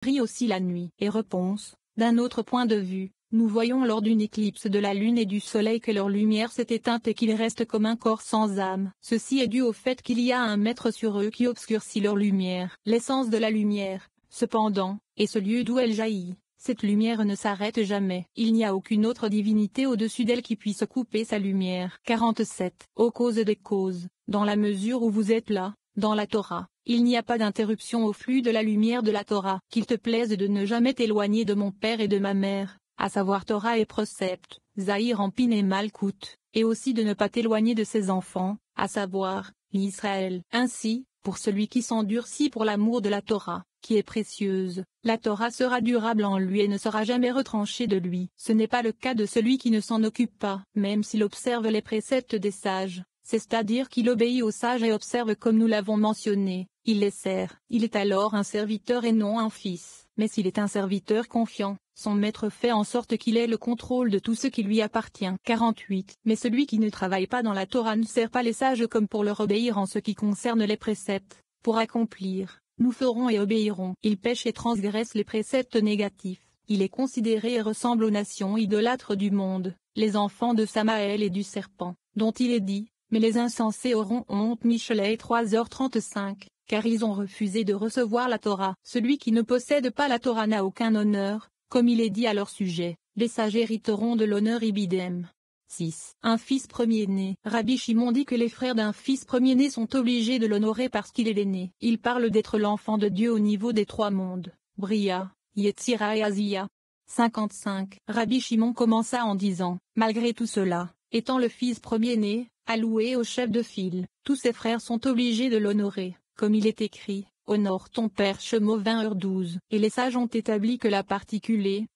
brille aussi la nuit. Et réponse, d'un autre point de vue, nous voyons lors d'une éclipse de la lune et du soleil que leur lumière s'est éteinte et qu'ils restent comme un corps sans âme. Ceci est dû au fait qu'il y a un maître sur eux qui obscurcit leur lumière. L'essence de la lumière, cependant, est ce lieu d'où elle jaillit. Cette lumière ne s'arrête jamais. Il n'y a aucune autre divinité au-dessus d'elle qui puisse couper sa lumière. 47. Ô cause des causes, dans la mesure où vous êtes là, dans la Torah, il n'y a pas d'interruption au flux de la lumière de la Torah. Qu'il te plaise de ne jamais t'éloigner de mon père et de ma mère, à savoir Torah et préceptes, Zahir Ampin et Malkout, et aussi de ne pas t'éloigner de ses enfants, à savoir, l'Israël. Ainsi, pour celui qui s'endurcit pour l'amour de la Torah, qui est précieuse, la Torah sera durable en lui et ne sera jamais retranchée de lui. Ce n'est pas le cas de celui qui ne s'en occupe pas, même s'il observe les préceptes des sages, c'est-à-dire qu'il obéit aux sages et observe comme nous l'avons mentionné, il les sert. Il est alors un serviteur et non un fils. Mais s'il est un serviteur confiant, son maître fait en sorte qu'il ait le contrôle de tout ce qui lui appartient. 48. Mais celui qui ne travaille pas dans la Torah ne sert pas les sages comme pour leur obéir en ce qui concerne les préceptes, pour accomplir. Nous ferons et obéirons. Il pêche et transgresse les préceptes négatifs. Il est considéré et ressemble aux nations idolâtres du monde, les enfants de Samaël et du serpent, dont il est dit, mais les insensés auront honte. Michelet 3h35, car ils ont refusé de recevoir la Torah. Celui qui ne possède pas la Torah n'a aucun honneur, comme il est dit à leur sujet, les sages hériteront de l'honneur ibidem. 6. Un fils premier-né. Rabbi Shimon dit que les frères d'un fils premier-né sont obligés de l'honorer parce qu'il est l'aîné. Il parle d'être l'enfant de Dieu au niveau des trois mondes, Bria, Yetzira et Azia. 55. Rabbi Shimon commença en disant, malgré tout cela, étant le fils premier-né, alloué au chef de file, tous ses frères sont obligés de l'honorer, comme il est écrit, honore ton père. Shemo 20h12. Et les sages ont établi que la particule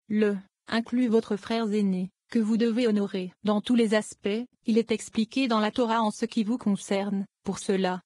le inclut votre frères aînés, que vous devez honorer. Dans tous les aspects, il est expliqué dans la Torah en ce qui vous concerne. Pour cela,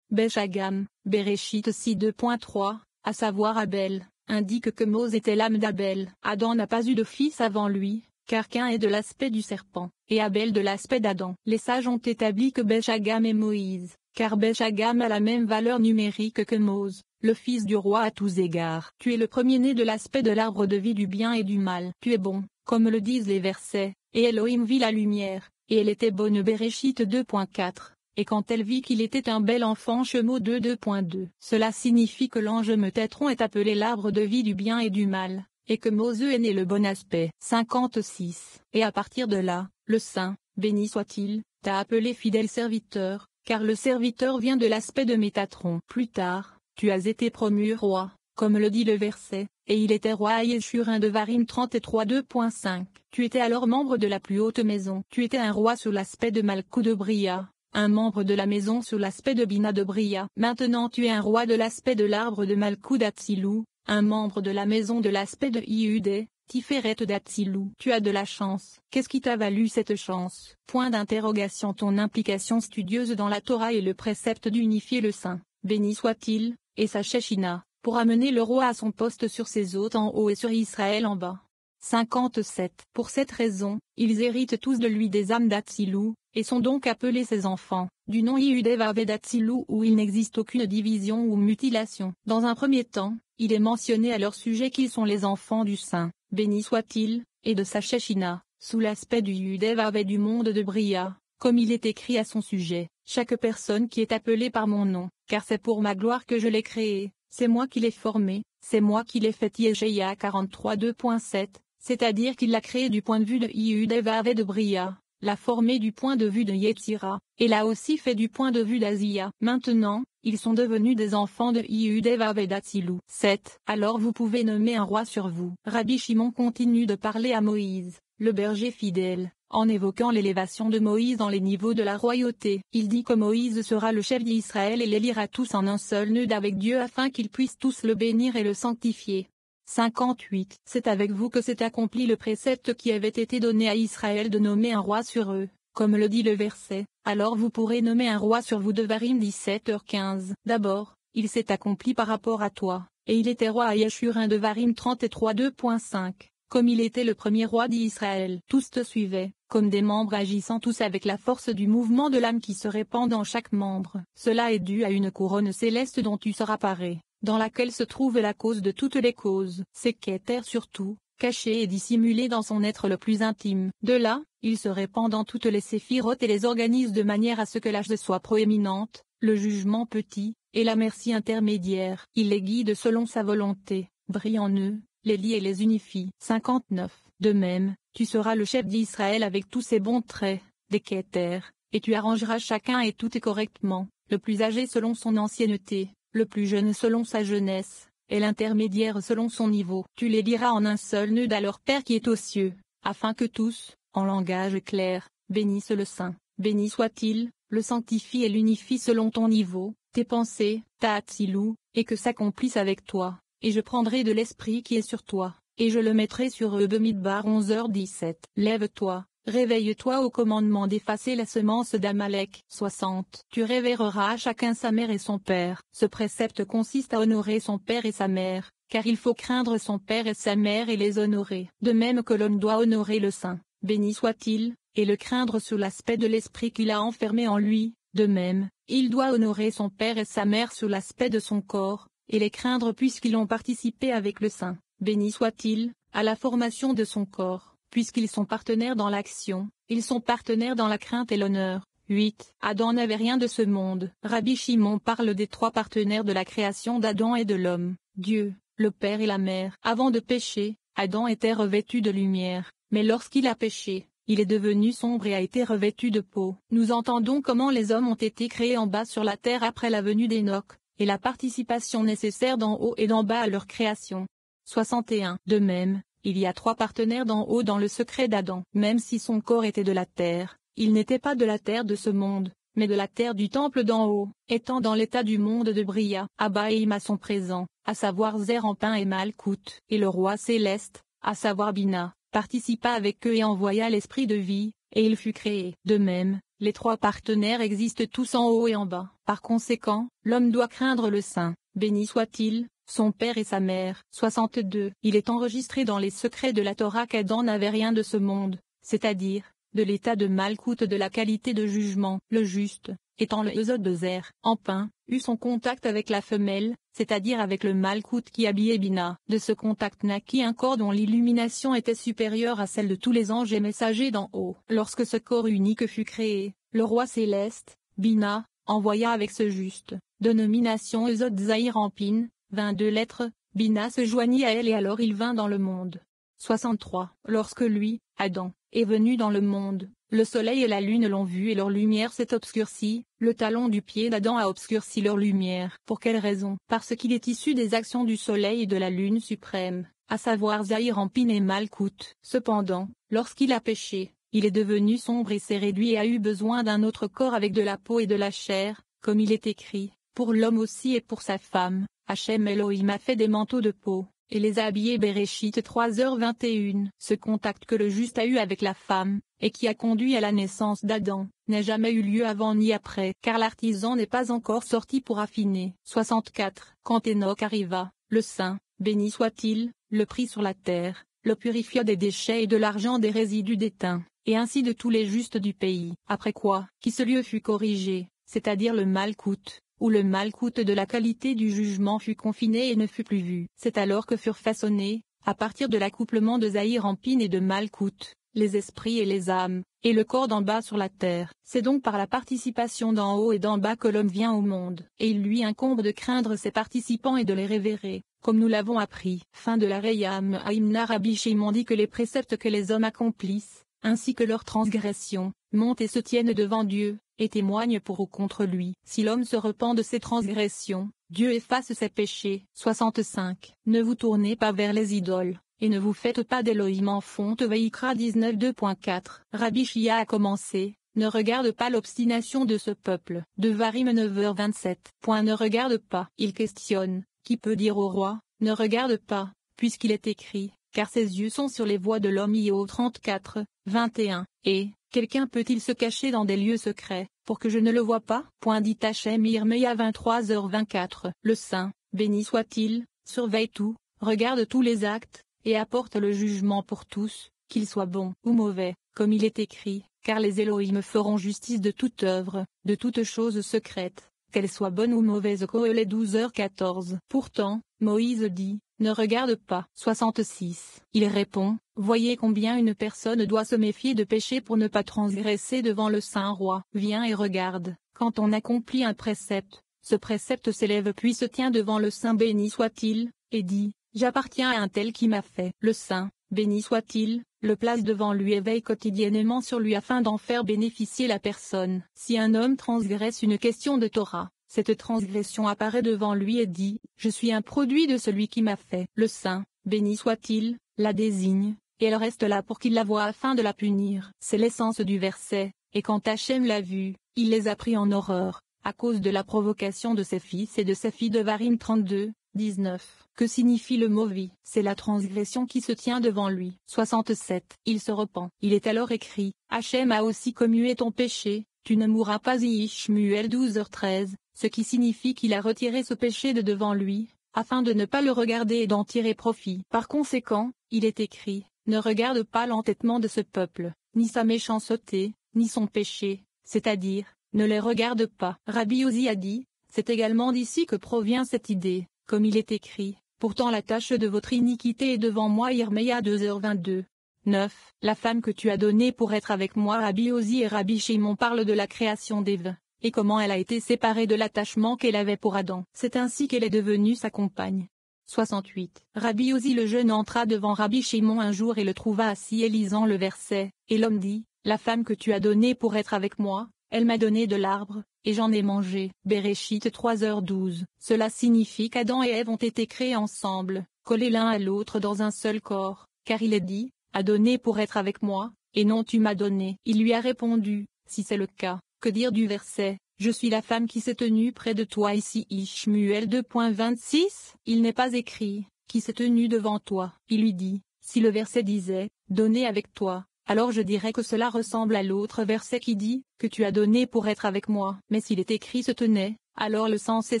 Beshagam, Bereshit 6.2.3, à savoir Abel, indique que Mose était l'âme d'Abel. Adam n'a pas eu de fils avant lui, car Cain est de l'aspect du serpent, et Abel de l'aspect d'Adam. Les sages ont établi que Beshagam est Moïse, car Beshagam a la même valeur numérique que Mose, le fils du roi à tous égards. Tu es le premier-né de l'aspect de l'arbre de vie du bien et du mal. Tu es bon, comme le disent les versets, et Elohim vit la lumière, et elle était bonne. Bereshit 2.4, et quand elle vit qu'il était un bel enfant. Shemo 2.2. Cela signifie que l'ange Metatron est appelé l'arbre de vie du bien et du mal, et que Mose est né le bon aspect. 56. Et à partir de là, le Saint, béni soit-il, t'a appelé fidèle serviteur, car le serviteur vient de l'aspect de Métatron. Plus tard, tu as été promu roi, comme le dit le verset, et il était roi à Yeshurun de Varim 33.2.5. Tu étais alors membre de la plus haute maison. Tu étais un roi sous l'aspect de Malkou de Bria, un membre de la maison sous l'aspect de Bina de Bria. Maintenant tu es un roi de l'aspect de l'arbre de Malkou d'Atsilou, un membre de la maison de l'aspect de Iudé, Tiferet d'Atsilou. Tu as de la chance. Qu'est-ce qui t'a valu cette chance? Point d'interrogation. Ton implication studieuse dans la Torah et le précepte d'unifier le Saint, béni soit-il, et sa Shechina, pour amener le roi à son poste sur ses hôtes en haut et sur Israël en bas. 57. Pour cette raison, ils héritent tous de lui des âmes d'Atsilou, et sont donc appelés ses enfants, du nom Yehudé Vavé d'Atsilou où il n'existe aucune division ou mutilation. Dans un premier temps, il est mentionné à leur sujet qu'ils sont les enfants du Saint, béni soit-il, et de sa Shechina, sous l'aspect du Yehudé Vavé du monde de Bria, comme il est écrit à son sujet, chaque personne qui est appelée par mon nom, car c'est pour ma gloire que je l'ai créé, c'est moi qui l'ai formé, c'est moi qui l'ai fait. Yeshaïa 43.2.7, c'est-à-dire qu'il l'a créé du point de vue de Yehudé Vavé de Bria, l'a formé du point de vue de Yetzira, et l'a aussi fait du point de vue d'Azia. Maintenant, ils sont devenus des enfants de Yehudé Vavé d'Atsilou. 7. Alors vous pouvez nommer un roi sur vous. Rabbi Shimon continue de parler à Moïse, le berger fidèle, en évoquant l'élévation de Moïse dans les niveaux de la royauté. Il dit que Moïse sera le chef d'Israël et les liera tous en un seul nœud avec Dieu afin qu'ils puissent tous le bénir et le sanctifier. 58. C'est avec vous que s'est accompli le précepte qui avait été donné à Israël de nommer un roi sur eux, comme le dit le verset, alors vous pourrez nommer un roi sur vous. Devarim 17h15. D'abord, il s'est accompli par rapport à toi, et il était roi à Yeshurun. Devarim 33.2.5. Comme il était le premier roi d'Israël. Tous te suivaient, comme des membres agissant tous avec la force du mouvement de l'âme qui se répand dans chaque membre. Cela est dû à une couronne céleste dont tu seras paré. dans laquelle se trouve la cause de toutes les causes. C'est qu'éther surtout, caché et dissimulé dans son être le plus intime. De là, il se répand dans toutes les séphirotes et les organise de manière à ce que l'âge soit proéminente, le jugement petit, et la merci intermédiaire. Il les guide selon sa volonté, brille en eux, les lie et les unifie. 59. De même, tu seras le chef d'Israël avec tous ses bons traits, des qu'éther, et tu arrangeras chacun et tout est correctement, le plus âgé selon son ancienneté, le plus jeune selon sa jeunesse, et l'intermédiaire selon son niveau. Tu les lieras en un seul nœud à leur Père qui est aux cieux, afin que tous, en langage clair, bénissent le Saint. Béni soit-il, le sanctifie et l'unifie selon ton niveau, tes pensées, ta Hatsilou, et que s'accomplisse avec toi, et je prendrai de l'esprit qui est sur toi, et je le mettrai sur eux. Bemidbar 11h17. Lève-toi, réveille-toi au commandement d'effacer la semence d'Amalek. 60. Tu révéreras à chacun sa mère et son père. Ce précepte consiste à honorer son père et sa mère, car il faut craindre son père et sa mère et les honorer. De même que l'homme doit honorer le Saint, béni soit-il, et le craindre sous l'aspect de l'esprit qu'il a enfermé en lui, de même, il doit honorer son père et sa mère sous l'aspect de son corps, et les craindre puisqu'ils ont participé avec le Saint, béni soit-il, à la formation de son corps, puisqu'ils sont partenaires dans l'action, ils sont partenaires dans la crainte et l'honneur. 8. Adam n'avait rien de ce monde. Rabbi Shimon parle des trois partenaires de la création d'Adam et de l'homme, Dieu, le Père et la Mère. Avant de pécher, Adam était revêtu de lumière, mais lorsqu'il a péché, il est devenu sombre et a été revêtu de peau. Nous entendons comment les hommes ont été créés en bas sur la terre après la venue d'Enoch, et la participation nécessaire d'en haut et d'en bas à leur création. 61. De même, il y a trois partenaires d'en haut dans le secret d'Adam. Même si son corps était de la terre, il n'était pas de la terre de ce monde, mais de la terre du temple d'en haut, étant dans l'état du monde de Bria. Abba et Ima sont présents, à savoir Zerampin et Malkout, et le roi céleste, à savoir Bina, participa avec eux et envoya l'esprit de vie, et il fut créé. De même, les trois partenaires existent tous en haut et en bas. Par conséquent, l'homme doit craindre le Saint, béni soit-il, son père et sa mère. 62. Il est enregistré dans les secrets de la Torah qu'Adam n'avait rien de ce monde, c'est-à-dire, de l'état de Malkout de la qualité de jugement. Le juste, étant le Ésod de Zer, Empin, eut son contact avec la femelle, c'est-à-dire avec le Malkout qui habillait Bina. De ce contact naquit un corps dont l'illumination était supérieure à celle de tous les anges et messagers d'en haut. Lorsque ce corps unique fut créé, le roi céleste, Bina, envoya avec ce juste, de nomination Ésod Zahir Empin, 22 lettres, Bina se joignit à elle et alors il vint dans le monde. 63. Lorsque lui, Adam, est venu dans le monde, le soleil et la lune l'ont vu et leur lumière s'est obscurcie, le talon du pied d'Adam a obscurci leur lumière. Pour quelle raison? Parce qu'il est issu des actions du soleil et de la lune suprême, à savoir Zahir Empin et Malkout. Cependant, lorsqu'il a péché, il est devenu sombre et s'est réduit et a eu besoin d'un autre corps avec de la peau et de la chair, comme il est écrit, pour l'homme aussi et pour sa femme, Hachem Elohim a fait des manteaux de peau, et les a habillés. Bereshit 3h21. Ce contact que le juste a eu avec la femme, et qui a conduit à la naissance d'Adam, n'a jamais eu lieu avant ni après, car l'artisan n'est pas encore sorti pour affiner. 64. Quand Enoch arriva, le saint, béni soit-il, le prit sur la terre, le purifia des déchets et de l'argent des résidus d'étain, et ainsi de tous les justes du pays. Après quoi, qui ce lieu fut corrigé, c'est-à-dire le Malkout, où le Malkout de la qualité du jugement fut confiné et ne fut plus vu. C'est alors que furent façonnés, à partir de l'accouplement de Zahir Empin et de Malkout, les esprits et les âmes, et le corps d'en bas sur la terre. C'est donc par la participation d'en haut et d'en bas que l'homme vient au monde, et il lui incombe de craindre ses participants et de les révérer, comme nous l'avons appris. Fin de la Reyam Haïmna. Rabbi Shimon dit que les préceptes que les hommes accomplissent, ainsi que leurs transgressions, montent et se tiennent devant Dieu, et témoignent pour ou contre lui. Si l'homme se repent de ses transgressions, Dieu efface ses péchés. 65. Ne vous tournez pas vers les idoles, et ne vous faites pas d'Élohim en fonte. Vaïkra 19:2.4. Rabbi Shia a commencé, ne regarde pas l'obstination de ce peuple. Devarim 9h27. Ne regarde pas. Il questionne, qui peut dire au roi, ne regarde pas, puisqu'il est écrit, car ses yeux sont sur les voies de l'homme. Io 34:21. Et, quelqu'un peut-il se cacher dans des lieux secrets, pour que je ne le vois pas? Dit Hachem Yirmeya 23h24. Le Saint, béni soit-il, surveille tout, regarde tous les actes, et apporte le jugement pour tous, qu'ils soient bons ou mauvais, comme il est écrit, car les Élohim feront justice de toute œuvre, de toute chose secrète, qu'elle soit bonne ou mauvaise. Qoélé 12h14. Pourtant, Moïse dit, ne regarde pas. 66. Il répond, voyez combien une personne doit se méfier de péché pour ne pas transgresser devant le Saint Roi. Viens et regarde, quand on accomplit un précepte, ce précepte s'élève puis se tient devant le Saint béni soit-il, et dit, j'appartiens à un tel qui m'a fait. Le Saint, béni soit-il, le place devant lui et veille quotidiennement sur lui afin d'en faire bénéficier la personne. Si un homme transgresse une question de Torah, cette transgression apparaît devant lui et dit, je suis un produit de celui qui m'a fait. Le Saint, béni soit-il, la désigne, et elle reste là pour qu'il la voie afin de la punir. C'est l'essence du verset, et quand Hachem l'a vue, il les a pris en horreur, à cause de la provocation de ses fils et de ses filles. Devarim 32, 19. Que signifie le mot vie? C'est la transgression qui se tient devant lui. 67. Il se repent. Il est alors écrit, Hachem a aussi commué ton péché, tu ne mourras pas. Shmuel 12h13, ce qui signifie qu'il a retiré ce péché de devant lui, afin de ne pas le regarder et d'en tirer profit. Par conséquent, il est écrit, ne regarde pas l'entêtement de ce peuple, ni sa méchanceté, ni son péché, c'est-à-dire, ne les regarde pas. Rabbi Ozi a dit, c'est également d'ici que provient cette idée, comme il est écrit, pourtant la tâche de votre iniquité est devant moi. Yermeya 2h22. 9. La femme que tu as donnée pour être avec moi. Rabbi Ozi et Rabbi Shimon parlent de la création d'Ève, et comment elle a été séparée de l'attachement qu'elle avait pour Adam. C'est ainsi qu'elle est devenue sa compagne. 68. Rabbi Ozi le jeune entra devant Rabbi Shimon un jour et le trouva assis et lisant le verset, et l'homme dit, la femme que tu as donnée pour être avec moi, elle m'a donné de l'arbre, et j'en ai mangé. Bereshit 3h12. Cela signifie qu'Adam et Ève ont été créés ensemble, collés l'un à l'autre dans un seul corps, car il est dit, a donné pour être avec moi, et non tu m'as donné. Il lui a répondu, si c'est le cas, que dire du verset, je suis la femme qui s'est tenue près de toi ici. Shmuel 2.26. Il n'est pas écrit, qui s'est tenue devant toi. Il lui dit, si le verset disait, donner avec toi, alors je dirais que cela ressemble à l'autre verset qui dit, que tu as donné pour être avec moi. Mais s'il est écrit se tenait, alors le sens est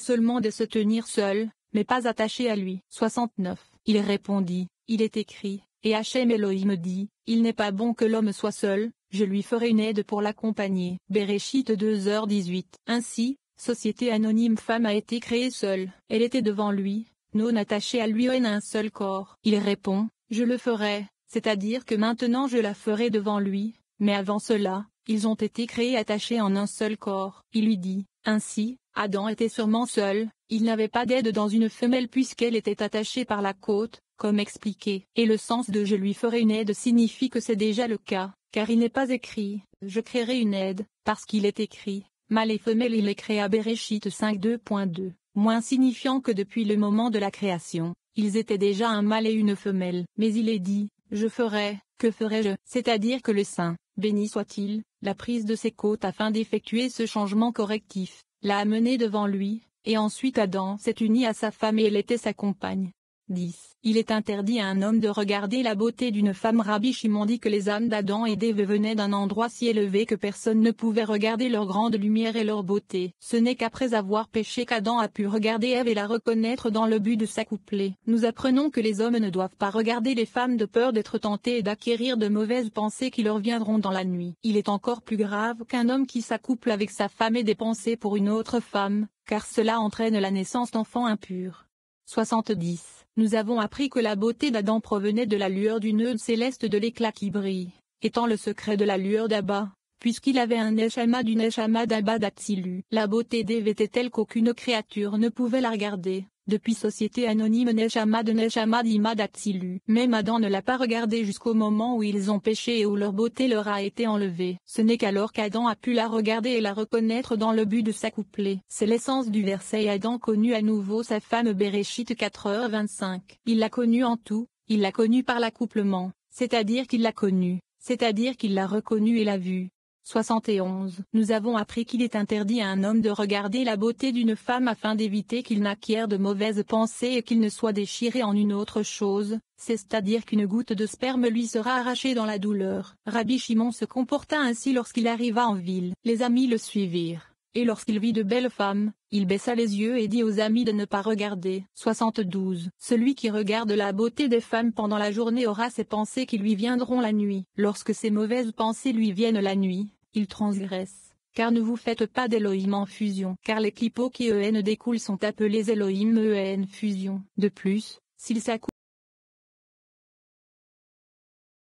seulement de se tenir seul, mais pas attaché à lui. 69. Il répondit, il est écrit, et Hachem Elohim dit, il n'est pas bon que l'homme soit seul, je lui ferai une aide pour l'accompagner. Bereshit 2h18. Ainsi, société anonyme femme a été créée seule. Elle était devant lui, non attachée à lui en un seul corps. Il répond, je le ferai, c'est-à-dire que maintenant je la ferai devant lui, mais avant cela, ils ont été créés attachés en un seul corps. Il lui dit, ainsi, Adam était sûrement seul, il n'avait pas d'aide dans une femelle puisqu'elle était attachée par la côte, comme expliqué. Et le sens de je lui ferai une aide signifie que c'est déjà le cas, car il n'est pas écrit, je créerai une aide, parce qu'il est écrit, mâle et femelle il les créa. Bereshit 5.2.2, moins signifiant que depuis le moment de la création, ils étaient déjà un mâle et une femelle. Mais il est dit, je ferai, que ferai-je, c'est-à-dire que le Saint, béni soit-il, la prise de ses côtes afin d'effectuer ce changement correctif, l'a amené devant lui, et ensuite Adam s'est uni à sa femme et elle était sa compagne. 10. Il est interdit à un homme de regarder la beauté d'une femme. Rabbi Shimon dit que les âmes d'Adam et d'Ève venaient d'un endroit si élevé que personne ne pouvait regarder leur grande lumière et leur beauté. Ce n'est qu'après avoir péché qu'Adam a pu regarder Ève et la reconnaître dans le but de s'accoupler. Nous apprenons que les hommes ne doivent pas regarder les femmes de peur d'être tentés et d'acquérir de mauvaises pensées qui leur viendront dans la nuit. Il est encore plus grave qu'un homme qui s'accouple avec sa femme ait des pensées pour une autre femme, car cela entraîne la naissance d'enfants impurs. 70. Nous avons appris que la beauté d'Adam provenait de la lueur du nœud céleste de l'éclat qui brille, étant le secret de la lueur d'Abba, puisqu'il avait un Neshama du Neshama d'Abba d'Atsilu. La beauté d'Ève était telle qu'aucune créature ne pouvait la regarder, depuis société anonyme Neshama de Neshama d'Ima d'Atsilu. Même Adam ne l'a pas regardée jusqu'au moment où ils ont péché et où leur beauté leur a été enlevée. Ce n'est qu'alors qu'Adam a pu la regarder et la reconnaître dans le but de s'accoupler. C'est l'essence du verset et Adam connut à nouveau sa femme. Bereshit 4h25. Il l'a connue en tout, il l'a connue par l'accouplement, c'est-à-dire qu'il l'a connue, c'est-à-dire qu'il l'a reconnue et l'a vue. 71. Nous avons appris qu'il est interdit à un homme de regarder la beauté d'une femme afin d'éviter qu'il n'acquiert de mauvaises pensées et qu'il ne soit déchiré en une autre chose, c'est-à-dire qu'une goutte de sperme lui sera arrachée dans la douleur. Rabbi Shimon se comporta ainsi lorsqu'il arriva en ville. Les amis le suivirent, et lorsqu'il vit de belles femmes, il baissa les yeux et dit aux amis de ne pas regarder. 72. Celui qui regarde la beauté des femmes pendant la journée aura ces pensées qui lui viendront la nuit. Lorsque ces mauvaises pensées lui viennent la nuit, il transgresse, car ne vous faites pas d'Elohim en fusion, car les clipos qui en découlent sont appelés Elohim en fusion. De plus, s'ils s'accouplent